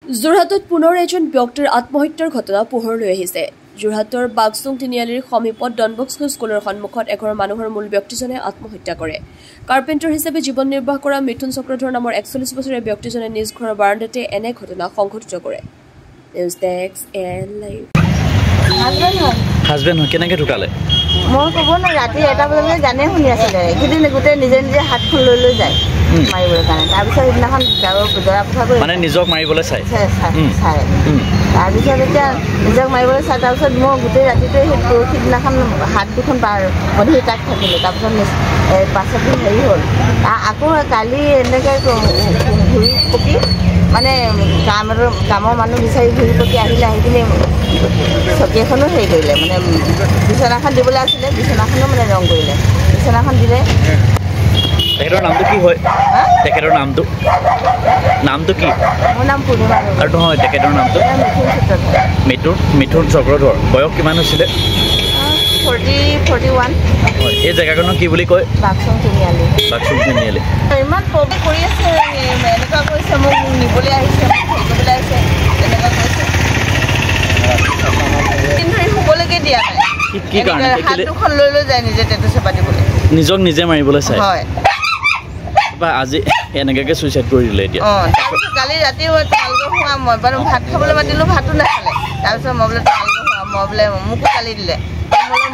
যোৰহাটত পুনৰ এজন ব্যক্তিৰ আত্মহত্যাৰ ঘটনা পোহৰলৈ আহিছে। যোৰহাটৰ বাগচুং তিনিআলিৰ সমীপত ডনবস্কো স্কুলৰ সন্মুখত এঘৰ মানুহৰ মূল ব্যক্তিজনে আত্মহত্যা কৰে। কাৰ্পেণ্টাৰ হিচাপে জীৱন নিৰ্বাহ কৰা মিথুন চক্ৰধৰ নামৰ 41 বছৰীয়া ব্যক্তিজনে নিজ ঘৰৰ বাৰাণ্ডাতে এনে ঘটনা সংঘটিত কৰে। News desk N live. Husband কেনেকৈ ঢুকালে? মই ক'ব নাই, ৰাতি 1টা বজালৈ জানে শুনি আছিলে। এইকেইদিন গোটেই নিজে নিজে হাতখন লৈ যায় মাৰিবৰ কাৰণে। তাৰপিছত সেইদিনাখন জৰা পোখা কৰি মানে নিজক মাৰিবলৈ চাই তাৰপিছত এতিয়া নিজক মাৰিবলৈ চাই। তাৰপিছত মই গোটেই ৰাতিটোৱে সেই পৰহি দিনাখন হাত দুখন বন্ধি তাক থাকিলোঁ। তাৰপিছত পাছত হেৰি হ'ল, আকৌ কালি এনেকৈ ঘূৰি পকি মানে কামৰ মানুহ বিচাৰি ঘূৰি পকি আহিলে। আহি পিনি চকী এখনো হেৰি কৰিলে, মানে বিচনাখন দিবলৈ আছিলে, বিচনাখনো মানে ৰং কৰিলে। বিচনাখন দিলে। তেখেতৰ নামটো কি হয়? তেখেতৰ নামটো কি? মোৰ নাম পূৰ্ণিমা। আৰু নহয় তেখেতৰ নামটো? মিথুন চক্ৰধৰ। বয়স কিমান হৈছিলে? 41। এই জেগাখনৰ কি বুলি কয়? বাগচুং তিনিআলি। বাগচুং তিনিআলি। ইমান প্ৰব্লেম কৰি আছে, এনেকুৱা কৰিছে, মোক নিবলৈ আহিছে, মোক হেৰি কৰিবলৈ আহিছে, তেনেকুৱা কৰিছে। কিন্তু শুবলৈকে দিয়া নাই। কি কাৰণে? হাত দুখন লৈ যায় নিজে টেটু চেপা দিবলৈ। নিজক নিজে মাৰিবলৈ চাই। হয়। আজি এনেকৈ চুইচাইড কৰি দিলে এতিয়া। তাৰপিছত কালি ৰাতি তোমালোকে শুৱা, মই বাৰু ভাত খাবলৈ মাতিলোঁ, ভাতো নাখালে। তাৰপিছত মই বোলে তোমালোকে শুৱা, মই বোলে মোকো গালি দিলে।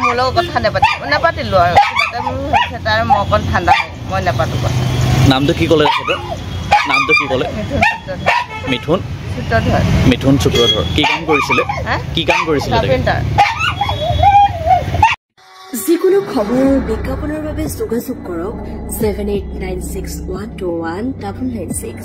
মোৰ লগত কথা নাপাতিলোঁ আৰু কিবা এটা মোৰ হৈছে, তাৰ মই অকণ ঠাণ্ডা হয়, মই নাপাতো কথা। নামটো কি ক'লে? নামটো কি ক'লে? মিথুন চক্ৰধৰ। কি কাম কৰিছিলে? যিকোনো খবৰ বিজ্ঞাপনৰ বাবে যোগাযোগ কৰক 7896121996।